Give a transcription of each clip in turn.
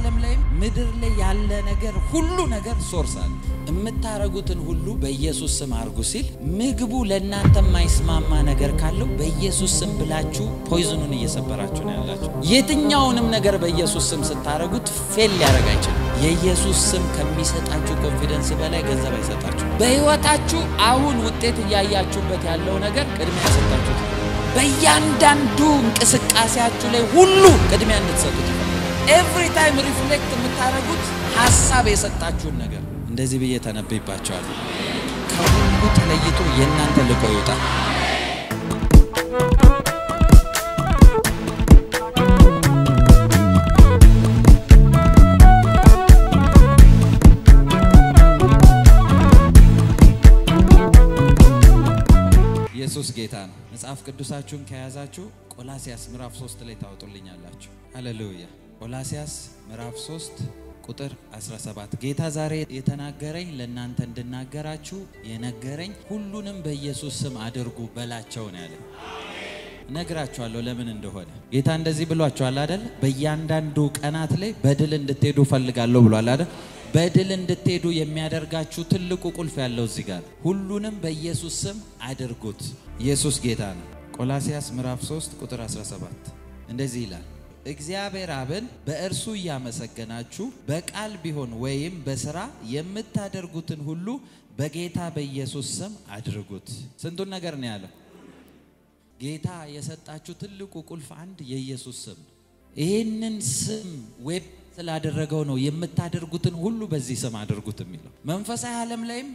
ዓለም ላይ ምድር ላይ ያለ ነገር ሁሉ ነገር ሶርስ አለ እምታረጉትን ሁሉ በኢየሱስ ስም አርጉ ሲል ምግቡ ለእናንተ የማይስማማ ነገር ካለው በኢየሱስ ስም ብላችሁ ፖይዝኑን እየሰበራችሁ ነው ያላችሁ የትኛውንም ነገር በኢየሱስ ስም ስታረጉት ፌል ሊያረግ አይችልም የኢየሱስ ስም ከሚሰጣችሁ ኮንፊደንስ በላይ ገንዘብ አይሰጣችሁ በህይወታችሁ አሁን ውጤት ያያችሁበት ያለው ነገር ቅድሚያ ሰጣችሁት በእያንዳንዱ እንቅስቃሴያችሁ ላይ ሁሉ ቅድሚያ እንድትሰጡት every time reflect የምታረጉት ሐሳብ የሰጣችሁን ነገር እንደዚህ ብዬ ተነብይባችኋለሁ ከሁሉ ተለይቶ የእናንተ ልቆ ይወጣል ኢየሱስ ጌታ ነው መጽሐፍ ቅዱሳችሁን ከያዛችሁ ቆላስይስ ምዕራፍ 3 ላይ ታወጡልኛላችሁ ሃሌሉያ ቆላስይስ ምዕራፍ 3 ቁጥር 17 ጌታ ዛሬ የተናገረኝ ለእናንተ እንድናገራችሁ የነገረኝ ሁሉንም በኢየሱስ ስም አድርጉ በላቸው ነው ያለ ነግራችኋለሁ ለምን እንደሆነ ጌታ እንደዚህ ብሏችኋል አይደል በእያንዳንዱ ቀናት ላይ በድል እንድትሄዱ ፈልጋለሁ ብሏል አይደል በድል እንድትሄዱ የሚያደርጋችሁ ትልቁ ቁልፍ ያለው እዚህ ጋር ሁሉንም በኢየሱስ ስም አድርጉት ኢየሱስ ጌታ ነው ቆላስይስ ምዕራፍ 3 ቁጥር 17 እንደዚህ ይላል እግዚአብሔር አብን በእርሱ ያመሰገናችሁ በቃል ቢሆን ወይም በሥራ የምታደርጉትን ሁሉ በጌታ በኢየሱስ ስም አድርጉት ስንቱን ነገር ነው ያለው ጌታ የሰጣችሁ ትልቁ ቁልፍ አንድ የኢየሱስ ስም ይሄንን ስም ዌብ ስላደረገው ነው የምታደርጉትን ሁሉ በዚህ ስም አድርጉት የሚለው መንፈሳዊ ዓለም ላይም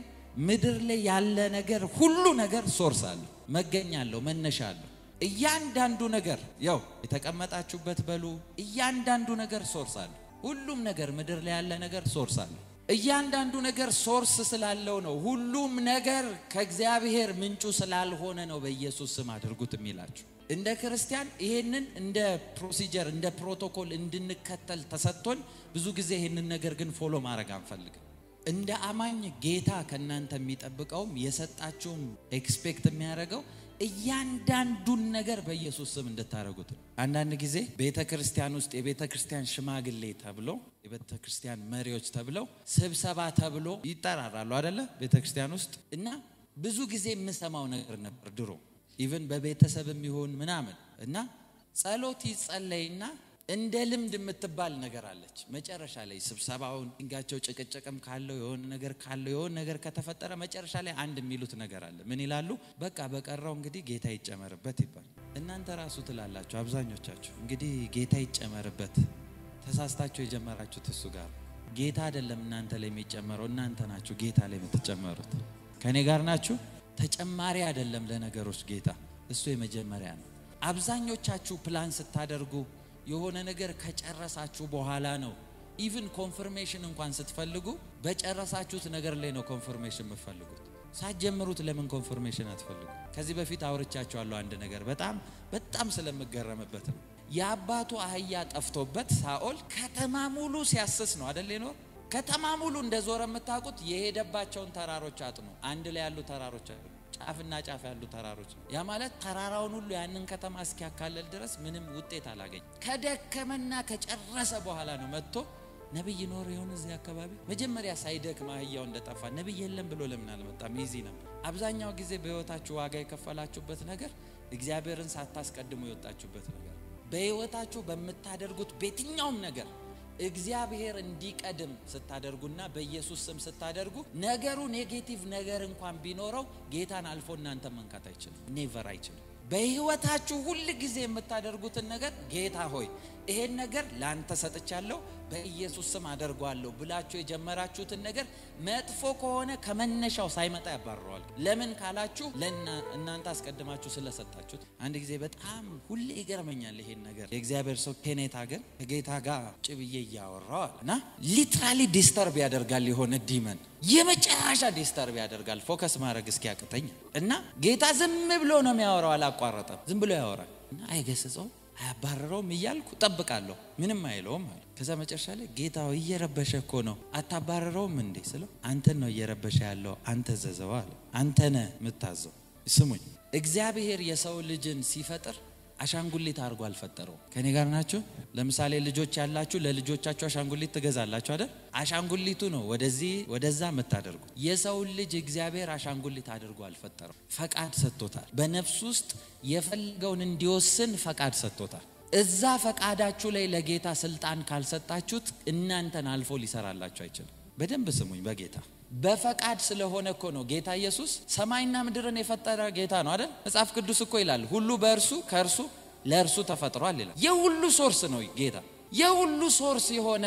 ምድር ላይ ያለ ነገር ሁሉ ነገር ሶርስ አለ መገኛለሁ መነሻለሁ እያንዳንዱ ነገር ያው የተቀመጣችሁበት በሉ እያንዳንዱ ነገር ሶርስ አለ ሁሉም ነገር ምድር ላይ ያለ ነገር ሶርስ አለ እያንዳንዱ ነገር ሶርስ ስላለው ነው ሁሉም ነገር ከእግዚአብሔር ምንጩ ስላልሆነ ነው በኢየሱስ ስም አድርጉት የሚላችሁ እንደ ክርስቲያን ይሄንን እንደ ፕሮሲጀር እንደ ፕሮቶኮል እንድንከተል ተሰጥቶን ብዙ ጊዜ ይሄንን ነገር ግን ፎሎ ማድረግ አንፈልግም እንደ አማኝ ጌታ ከናንተ የሚጠብቀው የሰጣችሁም ኤክስፔክት የሚያደርገው እያንዳንዱን ነገር በኢየሱስ ስም እንድታረጉት አንዳንድ ጊዜ ቤተክርስቲያን ውስጥ የቤተክርስቲያን ሽማግሌ ተብሎ የቤተክርስቲያን መሪዎች ተብለው ስብሰባ ተብሎ ይጠራራሉ አይደለ ቤተክርስቲያን ውስጥ እና ብዙ ጊዜ የምሰማው ነገር ነበር ድሮ ኢቭን በቤተሰብም ይሁን ምናምን እና ጸሎት ይጸለይና እንደ ልምድ የምትባል ነገር አለች መጨረሻ ላይ ስብሰባውን እንጋቸው ጭቅጭቅም ካለው የሆነ ነገር ከተፈጠረ መጨረሻ ላይ አንድ የሚሉት ነገር አለ ምን ይላሉ በቃ በቀራው እንግዲህ ጌታ ይጨመርበት ይባል እናንተ ራሱ ትላላችሁ አብዛኞቻችሁ እንግዲህ ጌታ ይጨመርበት ተሳስታችሁ የጀመራችሁት እሱ ጋር ጌታ አይደለም እናንተ ላይ የሚጨመረው እናንተ ናችሁ ጌታ ላይ የምትጨመሩት ከኔ ጋር ናችሁ ተጨማሪ አይደለም ለነገሮች ጌታ እሱ የመጀመሪያ ነው አብዛኞቻችሁ ፕላን ስታደርጉ የሆነ ነገር ከጨረሳችሁ በኋላ ነው ኢቭን ኮንፈርሜሽን እንኳን ስትፈልጉ በጨረሳችሁት ነገር ላይ ነው ኮንፈርሜሽን የምትፈልጉት ሳትጀምሩት ለምን ኮንፈርሜሽን አትፈልጉ ከዚህ በፊት አውርቻችኋለሁ አንድ ነገር በጣም ስለምገረምበት ነው ያባቱ አህያ ጠፍቶበት ሳኦል ከተማ ሙሉ ሲያስስ ነው አይደል ነው ከተማ ሙሉ እንደዞረ የምታውቁት የሄደባቸውን ተራሮች አጥኑ አንድ ላይ ያሉ ተራሮች ጫፍና ጫፍ ያሉ ተራሮች ያ ማለት ተራራውን ሁሉ ያንን ከተማ እስኪያካለል ድረስ ምንም ውጤት አላገኝ ከደከመና ከጨረሰ በኋላ ነው መጥቶ ነብይ ኖር ይሁን እዚህ አካባቢ መጀመሪያ ሳይደክማ አህያው እንደጠፋ ነብይ የለም ብሎ ለምን አልመጣም ኢዚ ነው አብዛኛው ጊዜ በህይወታችሁ ዋጋ የከፈላችሁበት ነገር እግዚአብሔርን ሳታስቀድሙ የወጣችሁበት ነገር በህይወታችሁ በመታደርጉት በየትኛውም ነገር እግዚአብሔር እንዲቀድም ስታደርጉና በኢየሱስ ስም ስታደርጉ ነገሩ ኔጌቲቭ ነገር እንኳን ቢኖረው ጌታን አልፎ እናንተ መንካት አይችልም ኔቨር አይችልም በህይወታችሁ ሁሉ ጊዜ የምታደርጉትን ነገር ጌታ ሆይ ይሄን ነገር ላንተ ሰጥቻለሁ በኢየሱስ ስም አደርጓለሁ ብላችሁ የጀመራችሁትን ነገር መጥፎ ከሆነ ከመነሻው ሳይመጣ ያባርረዋል ለምን ካላችሁ እናንተ አስቀድማችሁ ስለሰጣችሁት አንድ ጊዜ በጣም ሁሌ ይገርመኛል ይሄን ነገር የእግዚአብሔር ሰው ኬኔታ ግን ከጌታ ጋር ጭብዬ ያወራዋልና ሊትራሊ ዲስተርብ ያደርጋል የሆነ ዲመን የመጨረሻ ዲስተርብ ያደርጋል ፎከስ ማድረግ እስኪያቅተኝ እና ጌታ ዝም ብሎ ነው የሚያወራው አላቋረጠም ዝም ብሎ ያወራል እና አይገስጸው አያባረረውም እያልኩ ጠብቃለሁ ምንም አይለውም ማለት ከዛ መጨረሻ ላይ ጌታው እየረበሸ እኮ ነው አታባረረውም እንዴ ስለው አንተን ነው እየረበሸ ያለው አንተ ዘዘው አለ አንተ ነህ የምታዘው ስሙኝ እግዚአብሔር የሰው ልጅን ሲፈጥር አሻንጉሊት አድርጎ አልፈጠረው። ከኔ ጋር ናችሁ? ለምሳሌ ልጆች ያላችሁ ለልጆቻችሁ አሻንጉሊት ትገዛላችሁ አይደል? አሻንጉሊቱ ነው ወደዚህ ወደዛ መታደርጉ። የሰው ልጅ እግዚአብሔር አሻንጉሊት አድርጎ አልፈጠረው። ፈቃድ ሰጥቶታል። በነፍስ ውስጥ የፈለገውን እንዲወስን ፈቃድ ሰጥቶታል። እዛ ፈቃዳችሁ ላይ ለጌታ ስልጣን ካልሰጣችሁት እናንተን አልፎ ሊሰራላችሁ አይችልም። በደንብ ስሙኝ በጌታ በፈቃድ ስለሆነ እኮ ነው ጌታ ኢየሱስ ሰማይና ምድርን የፈጠረ ጌታ ነው አይደል? መጽሐፍ ቅዱስ እኮ ይላል ሁሉ በእርሱ ከእርሱ ለእርሱ ተፈጥሯል ይላል። የሁሉ ሶርስ ነው ጌታ። የሁሉ ሶርስ የሆነ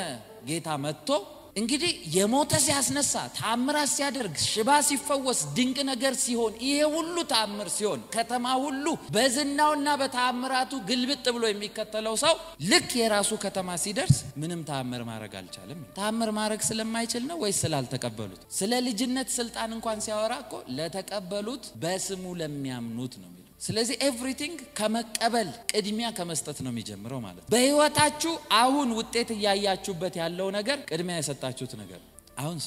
ጌታ መጥቶ እንግዲህ የሞተ ሲያስነሳ ተአምራት ሲያደርግ ሽባ ሲፈወስ ድንቅ ነገር ሲሆን ይሄ ሁሉ ተአምር ሲሆን ከተማ ሁሉ በዝናውና በተአምራቱ ግልብጥ ብሎ የሚከተለው ሰው ልክ የራሱ ከተማ ሲደርስ ምንም ተአምር ማድረግ አልቻለም። ተአምር ማድረግ ስለማይችል ነው ወይስ ስላልተቀበሉት? ስለ ልጅነት ስልጣን እንኳን ሲያወራ እኮ ለተቀበሉት በስሙ ለሚያምኑት ነው። ስለዚህ ኤቭሪቲንግ ከመቀበል ቅድሚያ ከመስጠት ነው የሚጀምረው ማለት። በህይወታችሁ አሁን ውጤት ያያችሁበት ያለው ነገር ቅድሚያ የሰጣችሁት ነገር። አሁን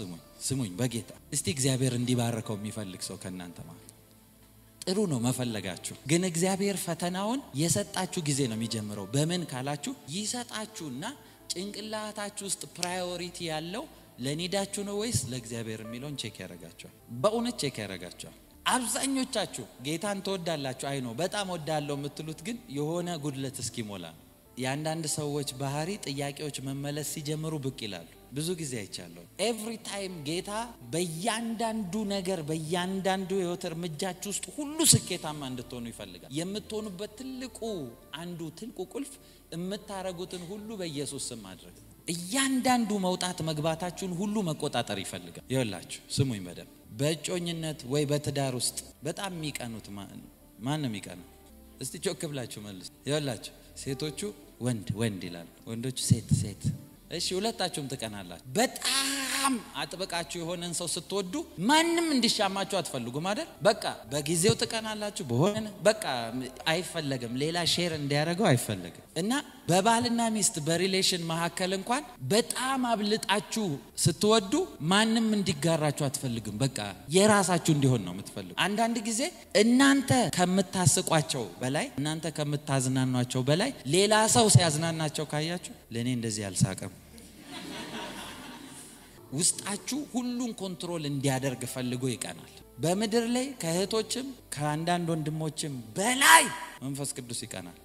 ስሙኝ በጌታ እስቲ እግዚአብሔር እንዲባርከው የሚፈልግ ሰው ከናንተ ማለት ጥሩ ነው መፈለጋችሁ። ግን እግዚአብሔር ፈተናውን የሰጣችሁ ጊዜ ነው የሚጀምረው። በምን ካላችሁ ይሰጣችሁና ጭንቅላታችሁ ውስጥ ፕራዮሪቲ ያለው ለኔዳችሁ ነው ወይስ ለእግዚአብሔር የሚለውን ቼክ ያደርጋችኋል። በእውነት ቼክ ያደርጋችኋል። አብዛኞቻችሁ ጌታን ተወዳላችሁ አይ ነው በጣም ወዳለው የምትሉት ግን የሆነ ጉድለት እስኪሞላ ነው። ያንዳንድ ሰዎች ባህሪ ጥያቄዎች መመለስ ሲጀምሩ ብቅ ይላሉ። ብዙ ጊዜ አይቻለሁ። ኤቭሪ ታይም ጌታ በእያንዳንዱ ነገር በእያንዳንዱ የህይወት እርምጃችሁ ውስጥ ሁሉ ስኬታማ እንድትሆኑ ይፈልጋል። የምትሆኑበት ትልቁ ቁልፍ የምታረጉትን ሁሉ በኢየሱስ ስም ማድረግ። እያንዳንዱ መውጣት መግባታችሁን ሁሉ መቆጣጠር ይፈልጋል። ይኸውላችሁ ስሙኝ በደም በእጮኝነት ወይ በትዳር ውስጥ በጣም የሚቀኑት ማን ነው የሚቀነው? እስቲ ጮክ ብላችሁ መልሱ። ይኸውላችሁ ሴቶቹ ወንድ ይላሉ፣ ወንዶቹ ሴት። እሺ ሁለታችሁም ትቀናላችሁ። በጣም አጥብቃችሁ የሆነን ሰው ስትወዱ ማንም እንዲሻማችሁ አትፈልጉም አይደል? በቃ በጊዜው ትቀናላችሁ። በሆነ በቃ አይፈልግም ሌላ ሼር እንዲያደርገው አይፈልግም። እና በባልና ሚስት በሪሌሽን መካከል እንኳን በጣም አብልጣችሁ ስትወዱ ማንም እንዲጋራችሁ አትፈልጉም። በቃ የራሳችሁ እንዲሆን ነው የምትፈልጉ። አንዳንድ ጊዜ እናንተ ከምታስቋቸው በላይ እናንተ ከምታዝናኗቸው በላይ ሌላ ሰው ሲያዝናናቸው ካያችሁ ለኔ እንደዚህ አልሳቀም ውስጣችሁ ሁሉን ኮንትሮል እንዲያደርግ ፈልጎ ይቀናል። በመድር ላይ ከእህቶችም ከአንዳንድ ወንድሞችም በላይ መንፈስ ቅዱስ ይቀናል።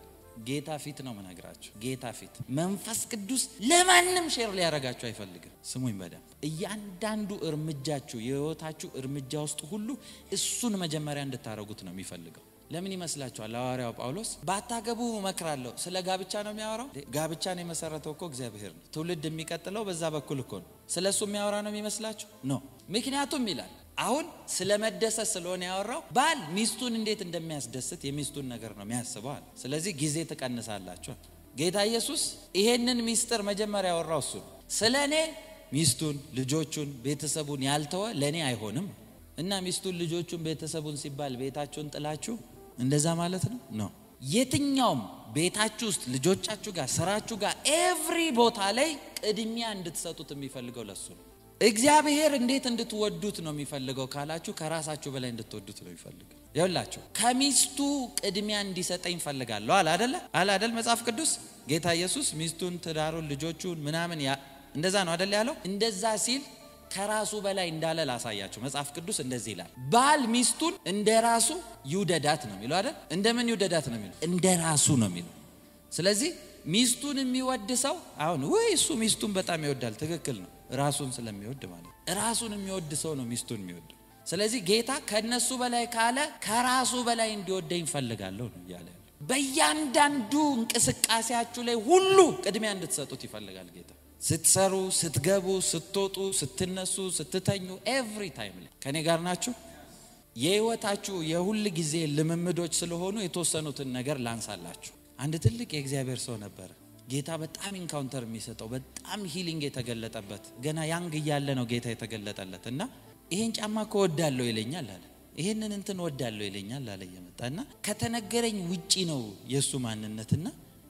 ጌታ ፊት ነው መናገራችሁ። ጌታ ፊት መንፈስ ቅዱስ ለማንም ሼር ሊያረጋችሁ አይፈልግም። ስሙኝ በደም እያንዳንዱ እርምጃችሁ የህይወታችሁ እርምጃ ውስጥ ሁሉ እሱን መጀመሪያ እንድታረጉት ነው የሚፈልገው። ለምን ይመስላችኋል? ሐዋርያው ጳውሎስ ባታገቡ መክራለሁ ስለ ጋብቻ ነው የሚያወራው። ጋብቻን የመሰረተው እኮ እግዚአብሔር ነው። ትውልድ የሚቀጥለው በዛ በኩል እኮ ነው። ስለሱ የሚያወራ ነው የሚመስላችሁ? ኖ። ምክንያቱም ይላል አሁን ስለመደሰት ስለሆነ ያወራው ባል ሚስቱን እንዴት እንደሚያስደስት የሚስቱን ነገር ነው የሚያስበው። ስለዚህ ጊዜ ተቀንሳላችሁ። ጌታ ኢየሱስ ይሄንን ሚስጥር መጀመሪያ ያወራው እሱ ስለኔ ሚስቱን ልጆቹን ቤተሰቡን ያልተወ ለኔ አይሆንም። እና ሚስቱን ልጆቹን ቤተሰቡን ሲባል ቤታችሁን ጥላችሁ እንደዛ ማለት ነው? ኖ። የትኛውም ቤታችሁ ውስጥ ልጆቻችሁ ጋር ስራችሁ ጋር ኤቭሪ ቦታ ላይ ቅድሚያ እንድትሰጡት የሚፈልገው ለሱ ነው። እግዚአብሔር እንዴት እንድትወዱት ነው የሚፈልገው ካላችሁ ከራሳችሁ በላይ እንድትወዱት ነው የሚፈልገው። ይኸውላችሁ ከሚስቱ ቅድሚያ እንዲሰጠኝ ፈልጋለሁ አይደል መጽሐፍ ቅዱስ። ጌታ ኢየሱስ ሚስቱን ትዳሩን ልጆቹን ምናምን እንደዛ ነው አይደል ያለው። እንደዛ ሲል ከራሱ በላይ እንዳለ ላሳያችሁ። መጽሐፍ ቅዱስ እንደዚህ ይላል ባል ሚስቱን እንደራሱ ይውደዳት ነው የሚለው አይደል? እንደምን ይውደዳት ነው የሚለው? እንደራሱ ነው የሚለው። ስለዚህ ሚስቱን የሚወድ ሰው አሁን ወይ እሱ ሚስቱን በጣም ይወዳል፣ ትክክል ነው። ራሱን ስለሚወድ ማለት ራሱን የሚወድ ሰው ነው ሚስቱን የሚወድ። ስለዚህ ጌታ ከነሱ በላይ ካለ ከራሱ በላይ እንዲወደኝ ፈልጋለሁ ነው ያለ። በእያንዳንዱ እንቅስቃሴያችሁ ላይ ሁሉ ቅድሚያ እንድትሰጡት ይፈልጋል ጌታ። ስትሰሩ ስትገቡ ስትወጡ ስትነሱ ስትተኙ ኤቭሪ ታይም ላይ ከኔ ጋር ናችሁ። የህይወታችሁ የሁሉ ጊዜ ልምምዶች ስለሆኑ የተወሰኑትን ነገር ላንሳላችሁ። አንድ ትልቅ የእግዚአብሔር ሰው ነበር። ጌታ በጣም ኢንካውንተር የሚሰጠው በጣም ሂሊንግ የተገለጠበት ገና ያንግ እያለ ነው ጌታ የተገለጠለት። እና ይሄን ጫማ ከወዳለው ይለኛል አለ፣ ይሄንን እንትን ወዳለው ይለኛል አለ። የመጣና ከተነገረኝ ውጪ ነው የሱ ማንነትና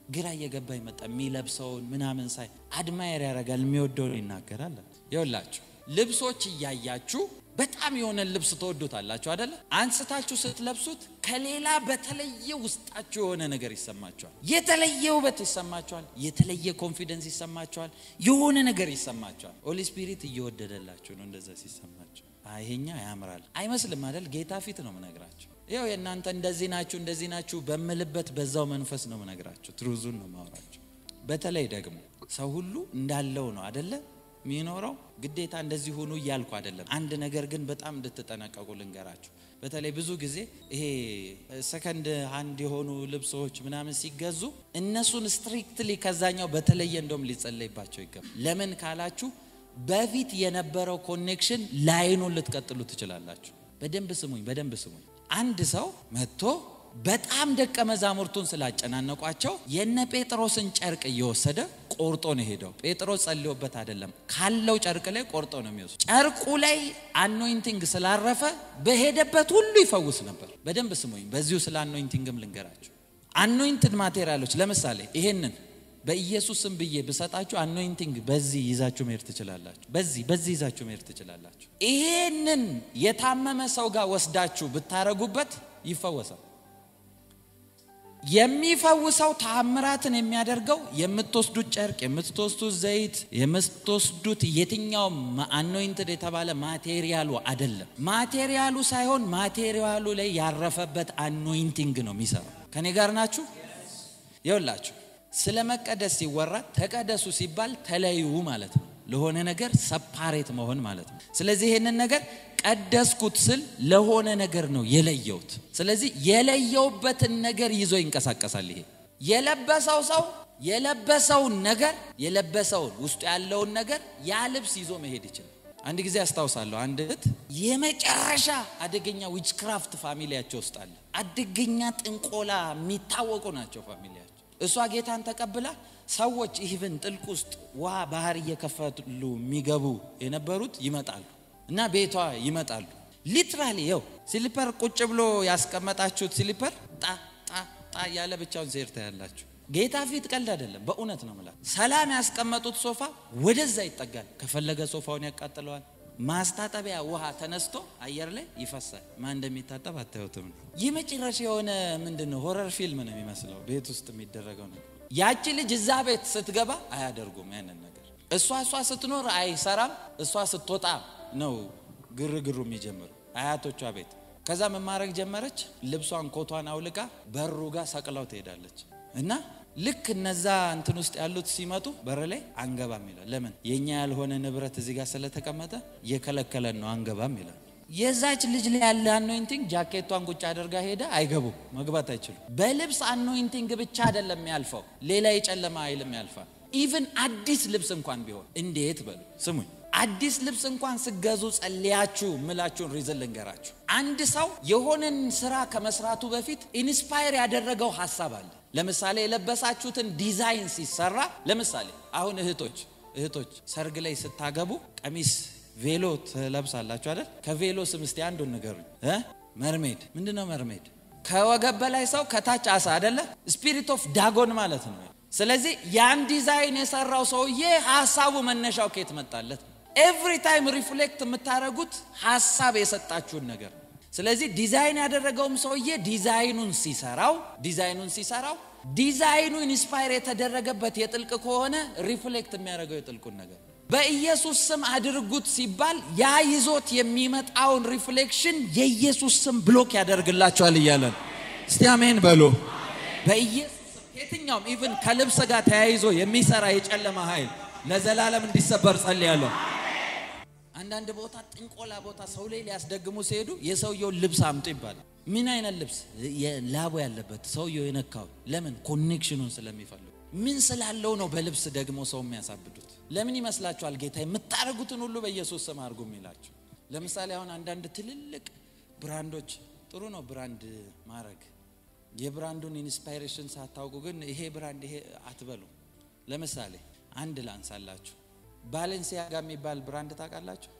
ግራ እየገባኝ መጣ። የሚለብሰውን ምናምን ሳይ አድማየር ያረጋል፣ የሚወደውን ይናገራል። ይኸውላችሁ ልብሶች እያያችሁ በጣም የሆነ ልብስ ተወዱታላችሁ አይደለ? አንስታችሁ ስትለብሱት ከሌላ በተለየ ውስጣችሁ የሆነ ነገር ይሰማችኋል። የተለየ ውበት ይሰማችኋል። የተለየ ኮንፊደንስ ይሰማችኋል። የሆነ ነገር ይሰማችኋል። ሆሊ ስፒሪት እየወደደላችሁ ነው እንደዛ ሲሰማችሁ። አይሄኛ ያምራል አይመስልም አይደል? ጌታ ፊት ነው መነግራችሁ። ይሄው የናንተ እንደዚህ ናችሁ በመልበት በዛው መንፈስ ነው መነግራችሁ። ትሩዙን ነው ማውራችሁ። በተለይ ደግሞ ሰው ሁሉ እንዳለው ነው አይደለ ሚኖረው። ግዴታ እንደዚህ ሆኖ ይያልኩ አይደለም። አንድ ነገር ግን በጣም እንድትጠነቀቁ ልንገራችሁ። በተለይ ብዙ ጊዜ ይሄ ሰከንድ ሃንድ የሆኑ ልብሶች ምናምን ሲገዙ እነሱን ስትሪክትሊ ከዛኛው በተለየ እንደውም ሊጸለይባቸው ይገባል። ለምን ካላችሁ በፊት የነበረው ኮኔክሽን ላይኑን ልትቀጥሉ ትችላላችሁ። በደንብ ስሙኝ። አንድ ሰው መጥቶ በጣም ደቀ መዛሙርቱን ስላጨናነቋቸው የነ ጴጥሮስን ጨርቅ እየወሰደ ቆርጦ ነው ሄደው። ጴጥሮስ ጸልዮበት አይደለም፣ ካለው ጨርቅ ላይ ቆርጦ ነው የሚወስድ። ጨርቁ ላይ አኖይንቲንግ ስላረፈ በሄደበት ሁሉ ይፈውስ ነበር። በደንብ ስሙኝ። በዚሁ ስለ አኖይንቲንግም ልንገራችሁ። አኖይንትድ ማቴሪያሎች ለምሳሌ ይሄንን በኢየሱስም ብዬ ብሰጣችሁ አኖይንቲንግ በዚህ ይዛችሁ መሄድ ትችላላችሁ። በዚህ ይዛችሁ መሄድ ትችላላችሁ። ይሄንን የታመመ ሰው ጋር ወስዳችሁ ብታረጉበት ይፈወሳል። የሚፈውሰው ተአምራትን የሚያደርገው የምትወስዱት ጨርቅ፣ የምትወስዱት ዘይት፣ የምትወስዱት የትኛው አኖይንትድ የተባለ ማቴሪያሉ አይደለም። ማቴሪያሉ ሳይሆን ማቴሪያሉ ላይ ያረፈበት አኖይንቲንግ ነው የሚሰራው። ከኔ ጋር ናችሁ? ይኸውላችሁ ስለመቀደስ ሲወራ ተቀደሱ ሲባል ተለዩ ማለት ነው። ለሆነ ነገር ሰፓሬት መሆን ማለት ነው። ስለዚህ ይሄንን ነገር ቀደስኩት ስል ለሆነ ነገር ነው የለየውት። ስለዚህ የለየውበትን ነገር ይዞ ይንቀሳቀሳል። ይሄ የለበሰው ሰው የለበሰውን ነገር የለበሰውን ውስጥ ያለውን ነገር ያ ልብስ ይዞ መሄድ ይችላል። አንድ ጊዜ አስታውሳለሁ አንድ እህት የመጨረሻ አደገኛ ዊችክራፍት ፋሚሊያቸው ውስጥ አለ። አደገኛ ጥንቆላ የሚታወቁ ናቸው ፋሚሊያቸው። እሷ ጌታን ተቀብላ ሰዎች ኢቭን ጥልቅ ውስጥ ውሃ ባህር እየከፈሉ የሚገቡ የነበሩት ይመጣሉ እና ቤቷ ይመጣሉ። ሊትራሊ ይው ስሊፐር ቁጭ ብሎ ያስቀመጣችሁት ስሊፐር ጣ ያለ ብቻውን ዜርታ ያላችሁ ጌታ ፊት ቀልድ አይደለም። በእውነት ነው ማለት ሰላም ያስቀመጡት ሶፋ ወደዛ ይጠጋል። ከፈለገ ሶፋውን ያቃጥለዋል። ማስታጠቢያ ውሃ ተነስቶ አየር ላይ ይፈሳል። ማን እንደሚታጠብ አታዩትም። የመጨረሻ የሆነ ምንድነው ሆረር ፊልም ነው የሚመስለው ቤት ውስጥ የሚደረገው ነገር። ያቺ ልጅ እዛ ቤት ስትገባ አያደርጉም ያንን ነገር። እሷ ስትኖር አይሰራም። እሷ ስትወጣ ነው ግርግሩ የሚጀምሩ አያቶቿ ቤት። ከዛ መማረክ ጀመረች። ልብሷን ኮቷን አውልቃ በሩ ጋር ሰቅላው ትሄዳለች እና ልክ እነዛ እንትን ውስጥ ያሉት ሲመጡ በር ላይ አንገባም ይላል። ለምን? የኛ ያልሆነ ንብረት እዚህ ጋር ስለተቀመጠ የከለከለን ነው አንገባም ይላል። የዛች ልጅ ላይ ያለ አኖይንቲንግ ጃኬቷን ቁጭ አድርጋ ሄዳ አይገቡም፣ መግባት አይችሉም። በልብስ አኖይንቲንግ ብቻ አይደለም ያልፈው፣ ሌላ የጨለማ ኃይልም ያልፋል። ኢቭን አዲስ ልብስ እንኳን ቢሆን እንዴት በሉ ስሙኝ። አዲስ ልብስ እንኳን ስገዙ ጸልያችሁ ምላችሁን ሪዝን ልንገራችሁ። አንድ ሰው የሆነን ስራ ከመስራቱ በፊት ኢንስፓየር ያደረገው ሐሳብ አለ። ለምሳሌ የለበሳችሁትን ዲዛይን ሲሰራ ለምሳሌ አሁን እህቶች ሰርግ ላይ ስታገቡ ቀሚስ ቬሎ ትለብሳላችሁ አይደል? ከቬሎ ስም እስቲ አንዱን ንገሩኝ። መርሜድ ምንድነው? መርሜድ ከወገብ በላይ ሰው ከታች አሳ አይደለ? ስፒሪት ኦፍ ዳጎን ማለት ነው። ስለዚህ ያን ዲዛይን የሰራው ሰውዬ ሐሳቡ መነሻው ከየት መጣለት? ኤቭሪ ታይም ሪፍሌክት የምታረጉት ሐሳብ የሰጣችሁን ነገር። ስለዚህ ዲዛይን ያደረገውም ሰውዬ ዲዛይኑን ሲሰራው ዲዛይኑ ኢንስፓየር የተደረገበት የጥልቅ ከሆነ ሪፍሌክት የሚያደርገው የጥልቁን ነገር። በኢየሱስ ስም አድርጉት ሲባል ያ ይዞት የሚመጣውን ሪፍሌክሽን የኢየሱስ ስም ብሎክ ያደርግላችኋል እያለን እስቲ አሜን በሉ። በኢየሱስ የትኛውም ኢቭን ከልብስ ጋር ተያይዞ የሚሰራ የጨለማ ኃይል ለዘላለም እንዲሰበር ጸልያለሁ። አንዳንድ ቦታ ጥንቆላ ቦታ ሰው ላይ ሊያስደግሙ ሲሄዱ የሰውየው ልብስ አምጡ ይባላል። ምን አይነት ልብስ? ላቦ ያለበት ሰውየው የነካው። ለምን? ኮኔክሽኑን ስለሚፈልጉ። ምን ስላለው ነው በልብስ ደግሞ ሰው የሚያሳብዱት? ለምን ይመስላችኋል? ጌታ የምታረጉትን ሁሉ በኢየሱስ ስም አድርጉ የሚላችሁ። ለምሳሌ አሁን አንዳንድ ትልልቅ ብራንዶች ጥሩ ነው ብራንድ ማድረግ። የብራንዱን ኢንስፓይሬሽን ሳታውቁ ግን ይሄ ብራንድ ይሄ አትበሉ። ለምሳሌ አንድ ላንሳላችሁ። ባሌንሲያጋ የሚባል ብራንድ ታውቃላችሁ?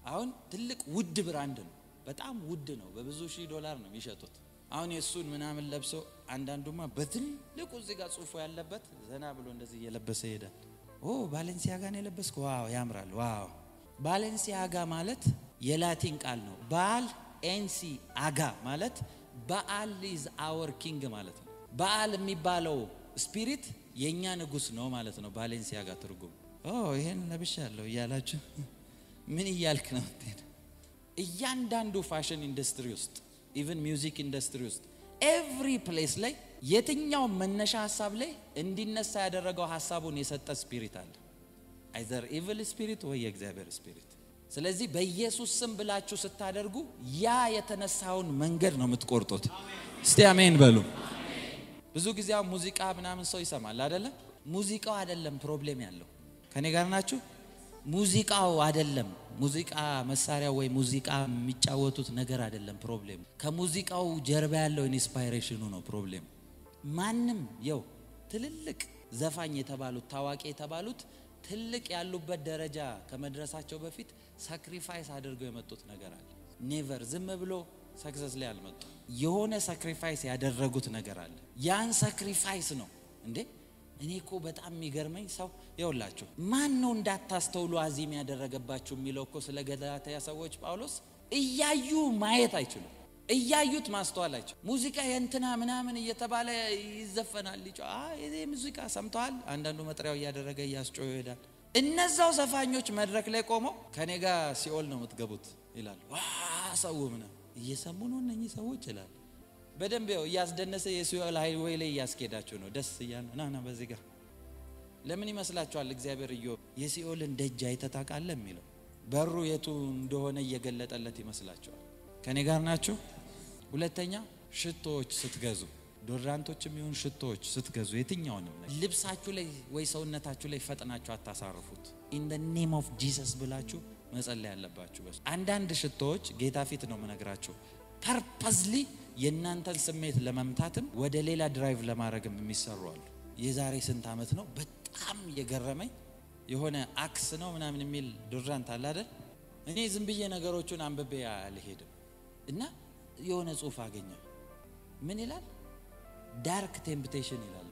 አሁን ትልቅ ውድ ብራንድ ነው። በጣም ውድ ነው። በብዙ ሺህ ዶላር ነው የሚሸጡት። አሁን የሱን ምናምን ለብሶ አንዳንዱማ በትልቁ እዚህ ጋር ጽፎ ያለበት ዘና ብሎ እንደዚህ እየለበሰ ይሄዳል። ባሌንሲያጋ ነው የለበስከው? ዋው ያምራል። ዋው ባሌንሲያጋ ማለት የላቲን ቃል ነው። ባል ኤንሲ አጋ ማለት ባል is our king ማለት ነው። ባል የሚባለው ስፒሪት የኛ ንጉስ ነው ማለት ነው። ባሌንሲያጋ ትርጉም ይሄን ለብሻለሁ እያላችሁ ምን እያልክ ነው? እያንዳንዱ ፋሽን ኢንደስትሪ ውስጥ ኢቭን ሚውዚክ ኢንደስትሪ ውስጥ ኤቭሪ ፕሌስ ላይ የትኛው መነሻ ሐሳብ ላይ እንዲነሳ ያደረገው ሐሳቡን የሰጠ ስፒሪት አለ። either evil spirit ወይ የእግዚአብሔር ስፒሪት። ስለዚህ በኢየሱስ ስም ብላችሁ ስታደርጉ ያ የተነሳውን መንገድ ነው የምትቆርጡት። እስቲ አሜን በሉ። ብዙ ጊዜ ሙዚቃ ምናምን ሰው ይሰማል አይደለ? ሙዚቃው አይደለም ፕሮብሌም ያለው። ከኔ ጋር ናችሁ? ሙዚቃው አይደለም፣ ሙዚቃ መሳሪያ ወይ ሙዚቃ የሚጫወቱት ነገር አይደለም ፕሮብሌም። ከሙዚቃው ጀርባ ያለው ኢንስፓይሬሽኑ ነው ፕሮብሌም። ማንም የው ትልልቅ ዘፋኝ የተባሉት ታዋቂ የተባሉት ትልቅ ያሉበት ደረጃ ከመድረሳቸው በፊት ሳክሪፋይስ አድርገው የመጡት ነገር አለ። ኔቨር ዝም ብሎ ሰክሰስ ላይ አልመጡ። የሆነ ሳክሪፋይስ ያደረጉት ነገር አለ። ያን ሳክሪፋይስ ነው እንዴ እኔ እኮ በጣም የሚገርመኝ ሰው ይውላችሁ ማን ነው እንዳታስተውሉ አዚም ያደረገባችሁ የሚለው እኮ ስለ ገላትያ ሰዎች ጳውሎስ እያዩ ማየት አይችሉም። እያዩት ማስተዋል አይችሉም። ሙዚቃ የእንትና ምናምን እየተባለ ይዘፈናል። ይሄ ሙዚቃ ሰምተዋል። አንዳንዱ መጥሪያው እያደረገ ያስጮህ ይሄዳል። እነዛው ዘፋኞች መድረክ ላይ ቆመው ከኔ ጋር ሲኦል ነው የምትገቡት ይላል። ሰው ምን እየሰሙ ነው እነኚህ ሰዎች ይላል። በደንብ ያስደነሰ የሲኦል ሃይዌይ ላይ ያስኬዳቸው ነው። ደስ ያና በዚህ ጋር ለምን ይመስላችኋል እግዚአብሔር የሲኦልን ደጅ አይተታቃለ የሚለው በሩ የቱ እንደሆነ እየገለጠለት ይመስላችኋል? ከኔ ጋር ናችሁ? ሁለተኛ ሽቶዎች ስትገዙ ዶድራንቶችም ይሁን ሽቶዎች ስትገዙ የትኛውንም ልብሳችሁ ላይ ወይ ሰውነታችሁ ላይ ፈጥናችሁ አታሳርፉት። in the name of Jesus ብላችሁ መጸለይ ያለባችሁ። በስ አንዳንድ ሽቶዎች ጌታ ፊት ነው መነግራችሁ purposely የናንተን ስሜት ለመምታትም ወደ ሌላ ድራይቭ ለማድረግም የሚሰሩ አሉ። የዛሬ ስንት አመት ነው በጣም የገረመኝ የሆነ አክስ ነው ምናምን የሚል ዶድራንት አለ አይደል? እኔ ዝም ብዬ ነገሮቹን አንብቤ አልሄድም እና የሆነ ጽሁፍ አገኘ። ምን ይላል? ዳርክ ቴምፕቴሽን ይላል።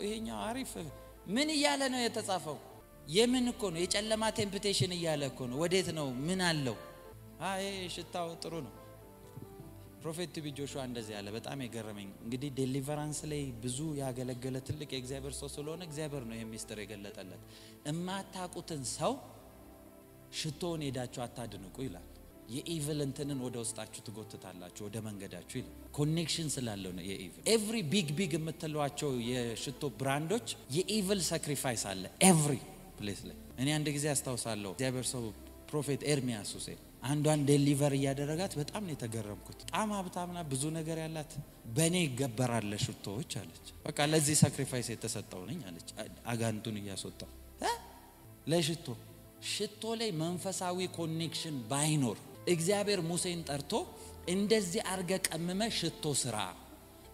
ይሄኛው አሪፍ ምን ይያለ ነው የተጻፈው? የምን እኮ ነው የጨለማ ቴምፕቴሽን ይያለ እኮ ነው። ወዴት ነው? ምን አለው? ሽታው ጥሩ ነው። ፕሮፌት ቲቢ ጆሹዋ እንደዚህ ያለ በጣም የገረመኝ እንግዲህ ዴሊቨራንስ ላይ ብዙ ያገለገለ ትልቅ የእግዚአብሔር ሰው ስለሆነ እግዚአብሔር ነው የሚስጥር የገለጠለት። እማታቁትን ሰው ሽቶን ሄዳችሁ አታድንቁ ይላል። የኢቪል እንትንን ወደ ውስጣችሁ ትጎትታላችሁ ወደ መንገዳችሁ ይላል። ኮኔክሽን ስላለው ነው የኢቪል ኤቭሪ ቢግ የምትሏቸው የሽቶ ብራንዶች የኢቪል ሳክሪፋይስ አለ ኤቭሪ ፕሌስ ላይ። እኔ አንድ ጊዜ አስታውሳለሁ እግዚአብሔር ሰው ፕሮፌት ኤርሚያስ ሁሴን አንዷን ዴሊቨር ያደረጋት በጣም ነው የተገረምኩት። በጣም ሀብታምና ብዙ ነገር ያላት በኔ ይገበራል ሽቶዎች አለች። በቃ ለዚህ ሳክሪፋይስ የተሰጠው ነኝ አለች። አጋንቱን እያስወጣው ሽቶ ላይ መንፈሳዊ ኮኔክሽን ባይኖር እግዚአብሔር ሙሴን ጠርቶ እንደዚህ አርገ ቀመመ ሽቶ ስራ፣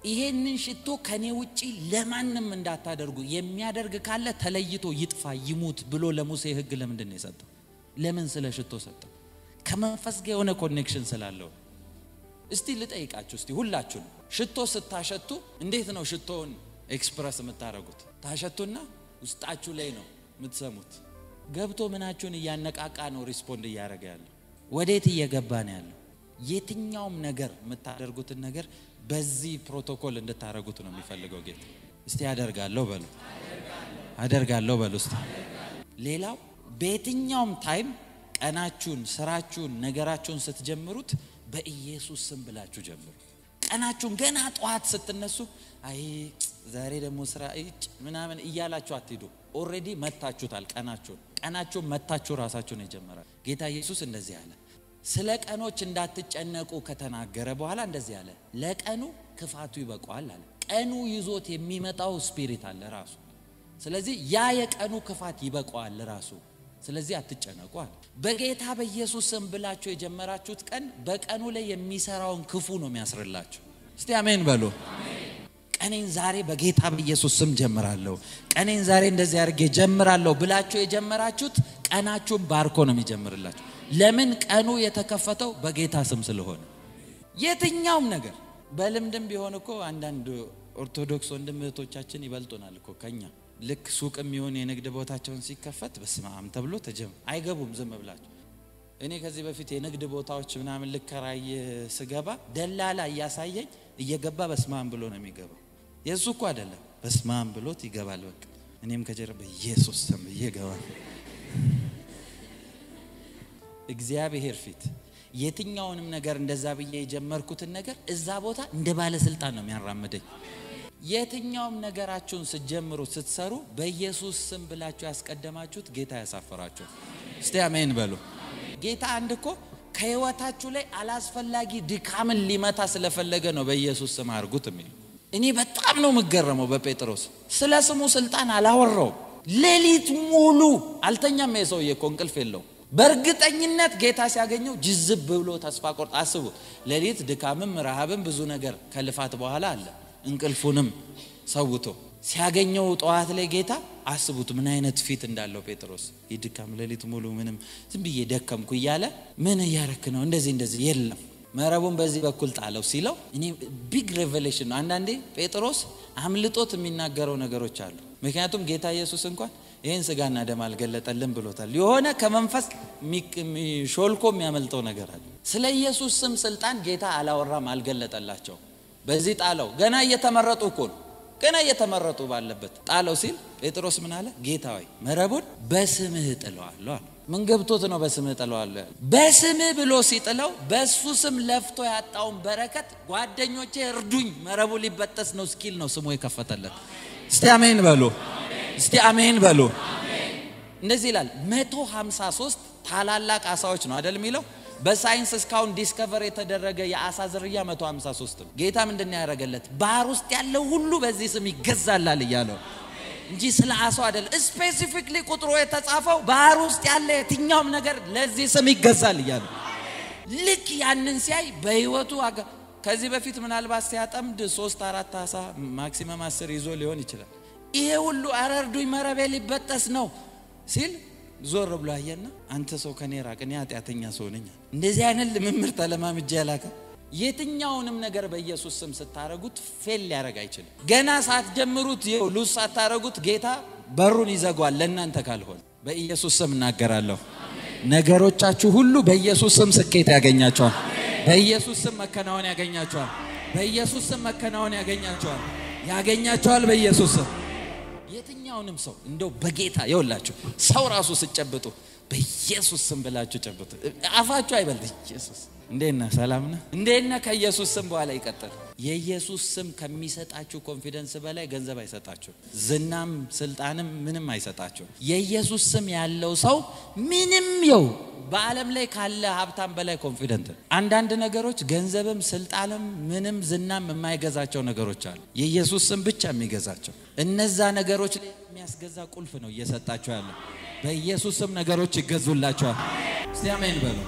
ይሄንን ሽቶ ከኔ ውጪ ለማንም እንዳታደርጉ የሚያደርግ ካለ ተለይቶ ይጥፋ ይሙት ብሎ ለሙሴ ህግ ለምንድን ነው የሰጠው? ለምን ስለ ሽቶ ሰጠው? ከመንፈስ ጋር የሆነ ኮኔክሽን ስላለው። እስቲ ልጠይቃችሁ እስቲ ሁላችሁ ሽቶ ስታሸቱ እንዴት ነው ሽቶን ኤክስፕረስ የምታረጉት? ታሸቱና ውስጣችሁ ላይ ነው የምትሰሙት። ገብቶ ምናችሁን እያነቃቃ ነው ሪስፖንድ እያደረገ ያለው። ወዴት እየገባ ነው ያለው? የትኛውም ነገር የምታደርጉትን ነገር በዚህ ፕሮቶኮል እንድታረጉት ነው የሚፈልገው ጌታ። እስቲ አደርጋለሁ በሉ እስቲ። ሌላው በየትኛውም ታይም ቀናችሁን ስራችሁን ነገራችሁን ስትጀምሩት በኢየሱስ ስም ብላችሁ ጀምሩ። ቀናችሁን ገና ጧት ስትነሱ ዛሬ ደግሞ ስራ ምናምን እያላችሁ አትሄዱ። ኦሬዲ መታችሁታል ቀናችሁን መታችሁ ራሳችሁን ይጀምራል። ጌታ ኢየሱስ እንደዚህ አለ። ስለ ቀኖች እንዳትጨነቁ ከተናገረ በኋላ እንደዚህ አለ፣ ለቀኑ ክፋቱ ይበቃዋል አለ። ቀኑ ይዞት የሚመጣው ስፒሪት አለ ራሱ። ስለዚህ ያ የቀኑ ክፋት ይበቃዋል ራሱ። ስለዚህ አትጨነቁ አለ። በጌታ በኢየሱስ ስም ብላችሁ የጀመራችሁት ቀን በቀኑ ላይ የሚሰራውን ክፉ ነው የሚያስርላችሁ። እስቲ አሜን በሉ። ቀኔን ዛሬ በጌታ በኢየሱስ ስም ጀምራለሁ፣ ቀኔን ዛሬ እንደዚህ አድርጌ ጀምራለሁ ብላችሁ የጀመራችሁት ቀናችሁን ባርኮ ነው የሚጀምርላችሁ። ለምን? ቀኑ የተከፈተው በጌታ ስም ስለሆነ። የትኛውም ነገር በልምድም ቢሆን እኮ አንዳንድ ኦርቶዶክስ ወንድሞቻችን ይበልጡናል እኮ ከኛ። ልክ ሱቅም ይሁን የንግድ ቦታቸውን ሲከፈት በስመ አብ ተብሎ አይገቡም ዝም ብላችሁ። እኔ ከዚህ በፊት የንግድ ቦታዎች ምናምን ልከራይ ስገባ ደላላ ያሳየኝ እየገባ በስማም ብሎ ነው የሚገባው። የሱ እኮ አይደለም በስማም ብሎት ይገባል። በቃ እኔም ከጀርባ ኢየሱስ ስም ይገባል። እግዚአብሔር ፊት የትኛውንም ነገር እንደዛ ብዬ የጀመርኩትን ነገር እዛ ቦታ እንደ ባለ ስልጣን ነው የሚያራምደኝ። የትኛውም ነገራችሁን ስትጀምሩ ስትሰሩ በኢየሱስ ስም ብላችሁ ያስቀደማችሁት ጌታ ያሳፈራችሁ። እስቲ አሜን በሉ። ጌታ አንድ እኮ ከህይወታችሁ ላይ አላስፈላጊ ድካምን ሊመታ ስለፈለገ ነው በኢየሱስ ስም አርጉት የሚል። እኔ በጣም ነው መገረመው በጴጥሮስ ስለ ስሙ ስልጣን አላወራው። ሌሊት ሙሉ አልተኛም። የሰውዬ እኮ እንቅልፍ የለው። በእርግጠኝነት ጌታ ሲያገኘው ጅዝብ ብሎ ተስፋ ቆርጦ አስቡ። ሌሊት ድካምም ረሃብም ብዙ ነገር ከልፋት በኋላ አለ። እንቅልፉንም ሰውቶ ሲያገኘው ጠዋት ላይ ጌታ አስቡት ምን አይነት ፊት እንዳለው ጴጥሮስ። ይድካም ሌሊት ሙሉ ምንም ዝም ብዬ ደከምኩ እያለ ምን ያረክ ነው እንደዚህ የለም መረቡን በዚህ በኩል ጣለው ሲለው እኔ ቢግ ሬቨሌሽን ነው። አንዳንዴ ጴጥሮስ አምልጦት የሚናገረው ነገሮች አሉ። ምክንያቱም ጌታ ኢየሱስ እንኳን ይሄን ስጋና ደም አልገለጠልን ብሎታል። የሆነ ከመንፈስ ሾልኮ የሚያመልጠው ነገር አለ። ስለ ኢየሱስ ስም ስልጣን ጌታ አላወራም፣ አልገለጠላቸው። በዚህ ጣለው። ገና እየተመረጡ እኮ ነው። ገና እየተመረጡ ባለበት ጣለው ሲል ጴጥሮስ ምን አለ? ጌታ ሆይ መረቡን በስምህ ጥለዋለሁ። ምን ገብቶት ነው በስምህ ጥለዋለሁ? በስምህ ብሎ ሲጥለው በሱ ስም ለፍቶ ያጣውን በረከት ጓደኞቼ እርዱኝ መረቡ ሊበጠስ ነው ስኪል ነው ስሙ የከፈተለት። እስቲ አሜን በሉ። እስቲ አሜን በሉ። እንደዚህ ይላል 153 ታላላቅ አሳዎች ነው አይደል የሚለው። በሳይንስ እስካሁን ዲስከቨር የተደረገ የአሳ ዝርያ 153 ነው። ጌታ ምንድነው ያደረገለት? ባህር ውስጥ ያለው ሁሉ በዚህ ስም ይገዛላል እያለው እንጂ ስለ አሳው አይደል። ስፔሲፊክሊ ቁጥሩ የተጻፈው ባህር ውስጥ ያለ የትኛውም ነገር ለዚህ ስም ይገዛል እያለው። ልክ ያንን ሲያይ በህይወቱ ከዚህ በፊት ምናልባት ሲያጠምድ 3-4 አሳ ማክሲመም 10 ይዞ ሊሆን ይችላል። ይሄ ሁሉ አረርዱኝ መረቤ ሊበጠስ ነው ሲል ዞር ብሎ አየና አንተ ሰው ከኔ ራቅ፣ እኔ ኃጢአተኛ ሰው ነኝ። እንደዚህ አይነት ልምምር ተለማምጄ ያላከ የትኛውንም ነገር በኢየሱስ ስም ስታረጉት ፌል ሊያረግ አይችልም። ገና ሳትጀምሩት ሉስ ሳታረጉት ጌታ በሩን ይዘጋዋል ለእናንተ ካልሆነ። በኢየሱስ ስም እናገራለሁ ነገሮቻችሁ ሁሉ በኢየሱስ ስም ስኬት ያገኛቸዋል። በኢየሱስ ስም መከናወን ያገኛቸዋል። በኢየሱስ ስም መከናወን ያገኛቸዋል በኢየሱስ ስም። የትኛውንም ሰው እንደው በጌታ ይወላችሁ ሰው ራሱ ሲጨብጡ በኢየሱስ ስም ብላችሁ ጨብጡ። አፋችሁ አይበልጥ ኢየሱስ እንዴና ሰላም ነው እንዴና ከኢየሱስ ስም በኋላ ይቀጥል። የኢየሱስ ስም ከሚሰጣችሁ ኮንፊደንስ በላይ ገንዘብ አይሰጣችሁ፣ ዝናም ስልጣንም ምንም አይሰጣችሁ። የኢየሱስ ስም ያለው ሰው ምንም ይው በዓለም ላይ ካለ ሀብታም በላይ ኮንፊደንት። አንዳንድ ነገሮች ገንዘብም ስልጣንም ምንም ዝናም የማይገዛቸው ነገሮች አሉ፣ የኢየሱስ ስም ብቻ የሚገዛቸው። እነዛ ነገሮች ላይ የሚያስገዛ ቁልፍ ነው እየሰጣችሁ ያለው። በኢየሱስ ስም ነገሮች ይገዙላችኋል። እስቲ አሜን በሉ።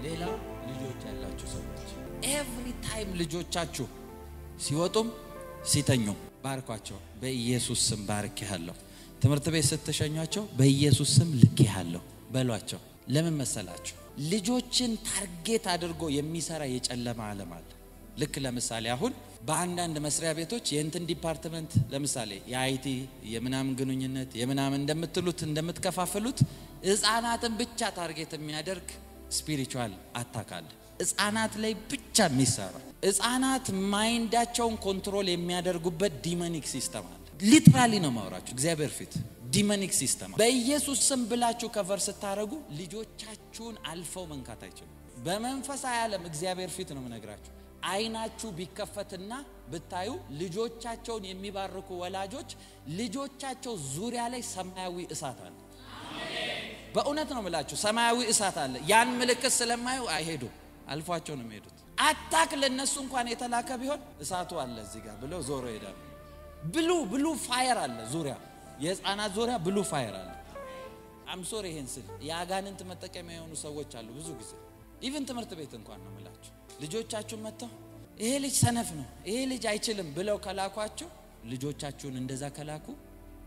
ሌላ ልጆች ያላችሁ ሰዎች ኤቭሪ ታይም ልጆቻችሁ ሲወጡም ሲተኙም ባርኳቸው። በኢየሱስ ስም ባርኬሃለሁ። ትምህርት ቤት ስትሸኟቸው በኢየሱስ ስም ልኬሃለሁ በሏቸው። ለምን መሰላችሁ? ልጆችን ታርጌት አድርጎ የሚሰራ የጨለማ ዓለም አለ። ልክ ለምሳሌ አሁን በአንዳንድ መስሪያ ቤቶች የእንትን ዲፓርትመንት ለምሳሌ የአይቲ የምናምን ግንኙነት የምናምን እንደምትሉት እንደምትከፋፈሉት ህፃናትን ብቻ ታርጌት የሚያደርግ ስፒሪቹዋል አታክ አለ። ህፃናት ላይ ብቻ የሚሰራ ህፃናት ማይንዳቸውን ኮንትሮል የሚያደርጉበት ዲሞኒክ ሲስተም አለ። ሊትራሊ ነው ማውራችሁ እግዚአብሔር ፊት ዲሞኒክ ሲስተም። በኢየሱስ ስም ብላችሁ ከቨር ስታረጉ ልጆቻችሁን አልፈው መንካት አይችሉም። በመንፈሳዊ ዓለም እግዚአብሔር ፊት ነው የምነግራችሁ። አይናችሁ ቢከፈትና ብታዩ ልጆቻቸውን የሚባርኩ ወላጆች ልጆቻቸው ዙሪያ ላይ ሰማያዊ እሳት አለ። በእውነት ነው የምላችሁ ሰማያዊ እሳት አለ። ያን ምልክት ስለማዩ አይሄዱም፣ አልፏቸው ነው የሚሄዱት። አታክ ለነሱ እንኳን የተላከ ቢሆን እሳቱ አለ እዚህ ጋር ብለው ዞሮ ይሄዳሉ። ብሉ ፋየር አለ ዙሪያ፣ የህፃናት ዙሪያ ብሉ ፋየር አለ። አምሶር ይሄን ስል ያጋንንት መጠቀሚያ የሆኑ ሰዎች አሉ ብዙ ጊዜ። ኢቭን ትምህርት ቤት እንኳን ነው የምላችሁ ልጆቻችሁን መጥተው ይሄ ልጅ ሰነፍ ነው ይሄ ልጅ አይችልም ብለው ከላኳቸው ልጆቻችሁን እንደዛ ከላኩ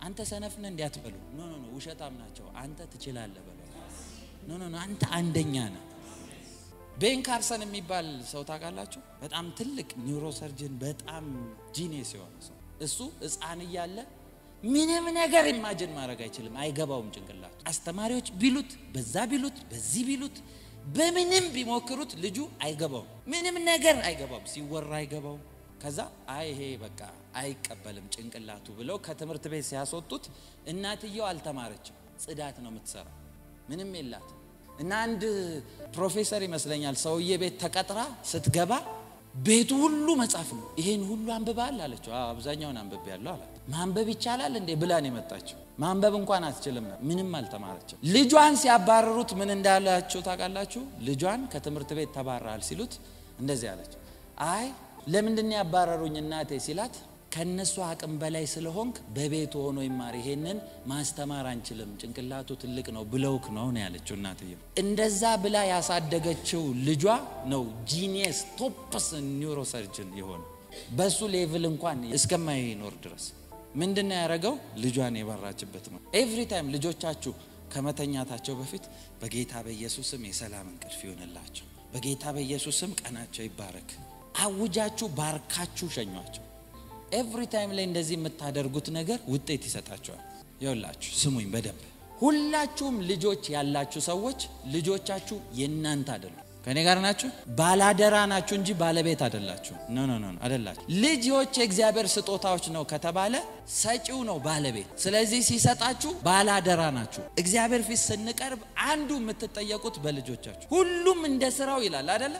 አንተ ሰነፍ ነህ እንዲያትበሉ ኖ ውሸታም ናቸው። አንተ ትችላለህ በለው። ኖ አንተ አንደኛ ነህ። ቤን ካርሰን የሚባል ሰው ታውቃላችሁ? በጣም ትልቅ ኒውሮሰርጅን በጣም ጂኒየስ የሆነ ሰው። እሱ ህፃን እያለ ምንም ነገር ኢማጂን ማድረግ አይችልም አይገባውም ጭንቅላቱ አስተማሪዎች ቢሉት በዛ ቢሉት በዚህ ቢሉት በምንም ቢሞክሩት ልጁ አይገባው ምንም ነገር አይገባው ሲወራ አይገባው ከዛ ይሄ በቃ አይቀበልም ጭንቅላቱ ብለው ከትምህርት ቤት ሲያስወጡት እናትየው አልተማረችም ጽዳት ነው የምትሰራው ምንም የላት እና አንድ ፕሮፌሰር ይመስለኛል ሰውዬ ቤት ተቀጥራ ስትገባ ቤቱ ሁሉ መጻፍ ነው ይሄን ሁሉ አንብባል አለችው አብዛኛውን አንብቤያለሁ አላት ማንበብ ይቻላል እንዴ ብላን የመጣችው ማንበብ እንኳን አትችልም ምንም አልተማረችም ልጇን ሲያባረሩት ምን እንዳላችሁ ታውቃላችሁ ልጇን ከትምህርት ቤት ተባረራል ሲሉት እንደዚህ አለች ለምንድን ያባረሩኝ እናቴ ሲላት ከነሱ አቅም በላይ ስለሆንክ በቤቱ ሆኖ ይማር ይሄንን ማስተማር አንችልም ጭንቅላቱ ትልቅ ነው ብለውክ ነው ያለችው እናትየው እንደዛ ብላ ያሳደገችው ልጇ ነው ጂኒየስ ቶፕስ ኒውሮሰርጅን ይሆን በሱ ሌቭል እንኳን እስከማይኖር ድረስ ምንድነው ያረጋው ልጇን የባራችበት ነው ኤቭሪ ታይም ልጆቻችሁ ከመተኛታቸው በፊት በጌታ በኢየሱስም የሰላም እንቅልፍ ይሆንላችሁ በጌታ በኢየሱስም ቀናቸው ይባረክ አውጃችሁ ባርካችሁ ሸኟቸው ኤቭሪ ታይም ላይ እንደዚህ የምታደርጉት ነገር ውጤት ይሰጣችኋል ይውላችሁ ስሙኝ በደንብ ሁላችሁም ልጆች ያላችሁ ሰዎች ልጆቻችሁ የናንተ አይደሉም ከኔ ጋር ናችሁ ባላደራ ናችሁ እንጂ ባለቤት አይደላችሁ ኖ አይደላችሁ ልጆች የእግዚአብሔር ስጦታዎች ነው ከተባለ ሰጪው ነው ባለቤት ስለዚህ ሲሰጣችሁ ባላደራ ናችሁ እግዚአብሔር ፊት ስንቀርብ አንዱ የምትጠየቁት በልጆቻችሁ ሁሉም እንደ ስራው ይላል አይደለ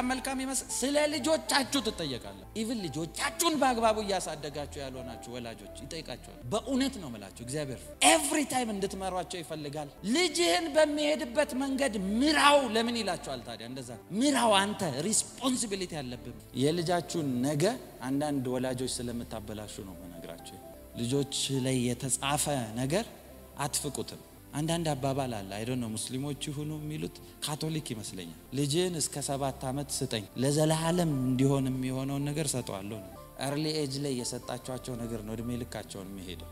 መልካም ይመስል ስለ ልጆቻችሁ ትጠየቃላችሁ ኢቭን ልጆቻችሁን በአግባቡ ያሳደጋችሁ ያልሆናችሁ ወላጆች ይጠይቃችኋል በእውነት ነው ማለት እግዚአብሔር ኤቭሪ ታይም እንድትመሯቸው ይፈልጋል ልጅህን በሚሄድበት መንገድ ምራው ለምን ይላችኋል ታዲያ እንደዛ ምራው አንተ ሪስፖንሲቢሊቲ ያለብህ የልጃችሁን ነገ አንዳንድ ወላጆች ስለምታበላሹ ነው መነግራችሁ ልጆች ላይ የተጻፈ ነገር አትፍቁትም አንዳንድ አባባል አለ አይ ዶንት ኖ ሙስሊሞች ይሁኑ የሚሉት ካቶሊክ ይመስለኛል ልጅን እስከ 7 አመት ስጠኝ ለዘላለም እንዲሆን የሚሆነው ነገር ሰጠዋለሁ early age ላይ የሰጣችኋቸው ነገር ነው እድሜ ልካቸውን የሚሄደው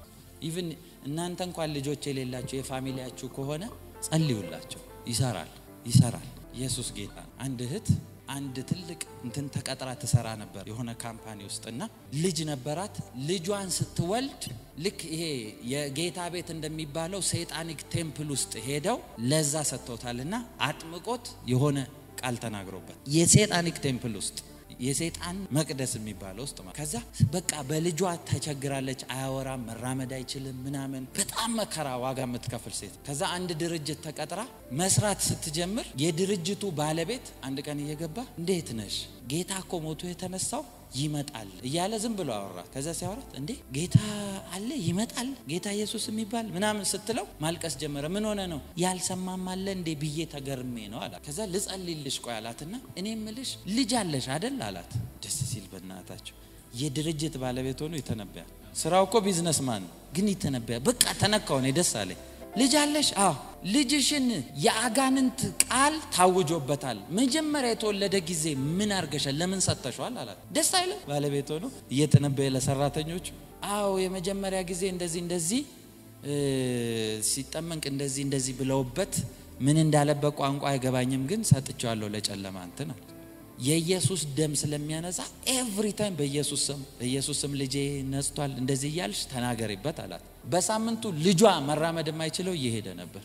ኢቭን እናንተ እንኳን ልጆች የሌላችሁ የፋሚሊያችሁ ከሆነ ጸልዩላቸው ይሰራል ኢየሱስ ጌታ አንድ እህት አንድ ትልቅ እንትን ተቀጥራ ተሰራ ነበር የሆነ ካምፓኒ ውስጥና ልጅ ነበራት ልጇን ስትወልድ ልክ ይሄ የጌታ ቤት እንደሚባለው ሰይጣኒክ ቴምፕል ውስጥ ሄደው ለዛ ሰጥተውታልና አጥምቆት የሆነ ቃል ተናግሮበት የሰይጣኒክ ቴምፕል ውስጥ የሰይጣን መቅደስ የሚባለው ውስጥ ከዛ በቃ በልጇ ተቸግራለች አያወራም መራመድ አይችልም ምናምን በጣም መከራ ዋጋ የምትከፍል ሴት ከዛ አንድ ድርጅት ተቀጥራ መስራት ስትጀምር የድርጅቱ ባለቤት አንድ ቀን እየገባ እንዴት ነሽ ጌታ እኮ ሞቶ የተነሳው ይመጣል እያለ ዝም ብሎ አወራት ከዛ ሲያወራት እንዴ ጌታ አለ ይመጣል ጌታ ኢየሱስ የሚባል ምናምን ስትለው ማልቀስ ጀመረ ምን ሆነ ነው ያልሰማም አለ እንዴ ብዬ ተገርሜ ነው አላት ከዛ ልጸልይልሽ ቆይ አላትና እኔምልሽ ልጅ አለሽ አይደል አላት ደስ ሲል በእናታቸው የድርጅት ባለቤት ሆኖ ይተነበያል ስራው እኮ ቢዝነስማን ግን ይተነበያል በቃ ተነካው ነው ደስ አለኝ ልጅ አለሽ ልጅሽን የአጋንንት ቃል ታውጆበታል መጀመሪያ የተወለደ ጊዜ ምን አርገሻል ለምን ሰጠሽዋል አላት ደስ አይልም ባለቤት ሆኖ እየተነበየ ለሰራተኞች የመጀመሪያ ጊዜ እንደዚህ ሲጠመንቅ እንደዚህ ብለውበት ምን እንዳለበት ቋንቋ አይገባኝም ግን ሰጥቻለሁ ለጨለማ እንትን አለ የኢየሱስ ደም ስለሚያነጻ ኤቭሪ ታይም በኢየሱስ ስም ልጄ ነጽቷል እንደዚህ ይያልሽ ተናገሪበት አላት በሳምንቱ ልጇ መራመድ የማይችለው እየሄደ ነበር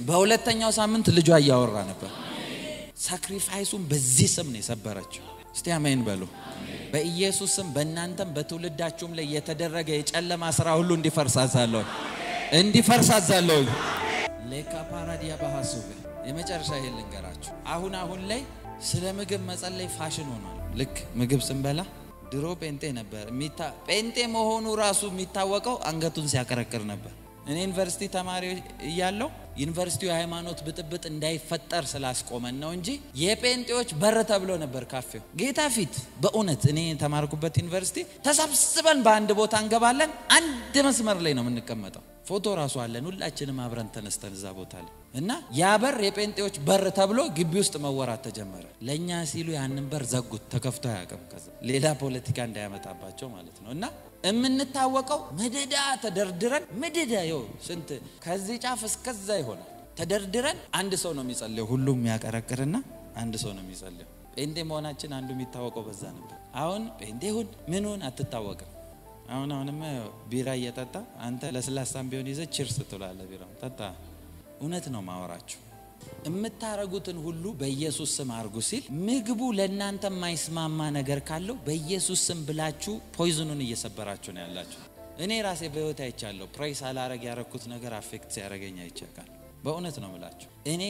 በሁለተኛው ሳምንት ልጇ ያወራ ነበር ሳክሪፋይሱን በዚህ ስም ነው የሰበረችው እስቲ አሜን በሉ በኢየሱስ ስም በእናንተም በትውልዳችሁም ላይ የተደረገ የጨለማ ስራ ሁሉ እንዲፈርሳዛለሁ ለካ ፓራዲያ በሐሱብ የመጨረሻ ይልንገራችሁ አሁን ላይ ስለ ምግብ መጸለይ ፋሽን ሆኗል ልክ ምግብ ስንበላ ድሮ ጴንጤ ነበር ጴንጤ መሆኑ ራሱ የሚታወቀው አንገቱን ሲያከረክር ነበር እኔ ዩኒቨርሲቲ ተማሪ እያለሁ ዩኒቨርሲቲው ሃይማኖት ብጥብጥ እንዳይፈጠር ስላስቆመን ነው እንጂ የጴንጤዎች በር ተብሎ ነበር ካፌው ጌታ ፊት በእውነት እኔ ተማርኩበት ዩኒቨርሲቲ ተሰብስበን በአንድ ቦታ እንገባለን አንድ መስመር ላይ ነው የምንቀመጠው ፎቶ ራሱ አለን ሁላችንም አብረን ተነስተን እዛ ቦታ ላይ እና ያ በር የጴንጤዎች በር ተብሎ ግቢ ውስጥ መወራት ተጀመረ ለኛ ሲሉ ያንን በር ዘጉት ተከፍቶ ያቀም ከዛ ሌላ ፖለቲካ እንዳያመጣባቸው ማለት ነው እና እምንታወቀው መደዳ ተደርድረን መደዳ ስንት ከዚህ ጫፍ እስከዛ ይሆናል ተደርድረን አንድ ሰው ነው የሚጸልየው ሁሉም ያቀረቅርና አንድ ሰው ነው የሚጸልየው ጴንጤ መሆናችን አንዱ የሚታወቀው በዛ ነበር አሁን ጴንጤ ሁን ምኑን አትታወቅም አሁንማ ቢራ እየጠጣ አንተ ለስላሳም ቢሆን ይዘህ ቺርስ ትላለህ። ቢራው ጠጣ። እውነት ነው ማወራችሁ። እምታረጉትን ሁሉ በኢየሱስ ስም አርጉ ሲል ምግቡ ለእናንተ የማይስማማ ነገር ካለው በኢየሱስ ስም ብላችሁ ፖይዝኑን እየሰበራችሁ ነው ያላችሁ። እኔ ራሴ በህይወት አይቻለሁ። ፕሬስ አላረግ ያረኩት ነገር አፌክት ሲያረገኝ አይቻካል። በእውነት ነው የምላችሁ። እኔ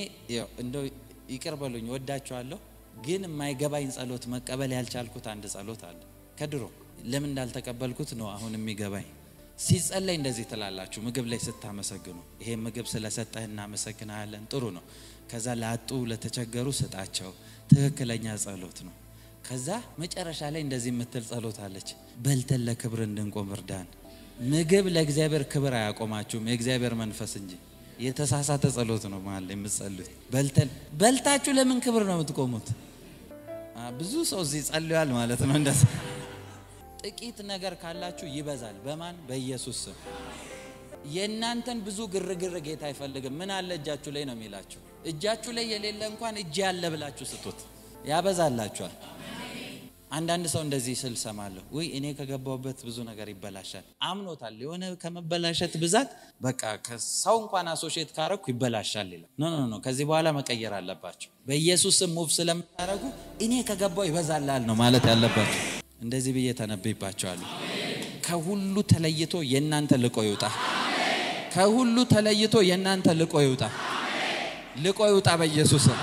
እንደው ይቅርበሉኝ ወዳችኋለሁ፣ ግን የማይገባኝ ጸሎት መቀበል ያልቻልኩት አንድ ጸሎት አለ። ከድሮ ለምን እንዳልተቀበልኩት ነው አሁን የሚገባኝ። ሲጸለይ እንደዚህ ትላላችሁ ምግብ ላይ ስታመሰግኑ፣ ይሄ ምግብ ስለሰጠህ እናመሰግናለን፣ ጥሩ ነው። ከዛ ላጡ ለተቸገሩ ስጣቸው፣ ትክክለኛ ጸሎት ነው። ከዛ መጨረሻ ላይ እንደዚህ የምትል ጸሎት አለች፣ በልተን ለክብር እንድንቆም እርዳን። ምግብ ለእግዚአብሔር ክብር አያቆማችሁም፣ የእግዚአብሔር መንፈስ እንጂ። የተሳሳተ ጸሎት ነው ማለት የምትጸልዩት። በልታችሁ ለምን ክብር ነው የምትቆሙት? ብዙ ሰው እዚህ ጸልያል ማለት ነው እንደዚህ። ጥቂት ነገር ካላችሁ ይበዛል። በማን? በኢየሱስ ስም። የእናንተን ብዙ ግርግር ጌታ አይፈልግም። ምን አለ እጃችሁ ላይ ነው የሚላችሁ። እጃችሁ ላይ የሌለ እንኳን እጅ ያለ ብላችሁ ስጡት፣ ያበዛላችኋል። አንዳንድ ሰው እንደዚህ ስል ሰማለሁ፣ ወይ እኔ ከገባውበት ብዙ ነገር ይበላሻል። አምኖታል። የሆነ ከመበላሸት ብዛት በቃ ከሰው እንኳን አሶሺየት ካረኩ ይበላሻል ይላል። ኖ ከዚህ በኋላ መቀየር አለባችሁ። በኢየሱስ ስም ሙቭ ስለምታረጉ እኔ ከገባው ይበዛላል ነው ማለት ያለባችሁ። እንደዚህ ብዬ ተነብይባችኋለሁ። ከሁሉ ተለይቶ የናንተ ልቆ ይውጣ። ከሁሉ ተለይቶ የናንተ ልቆ ይውጣ። ልቆ ይውጣ በኢየሱስ ስም።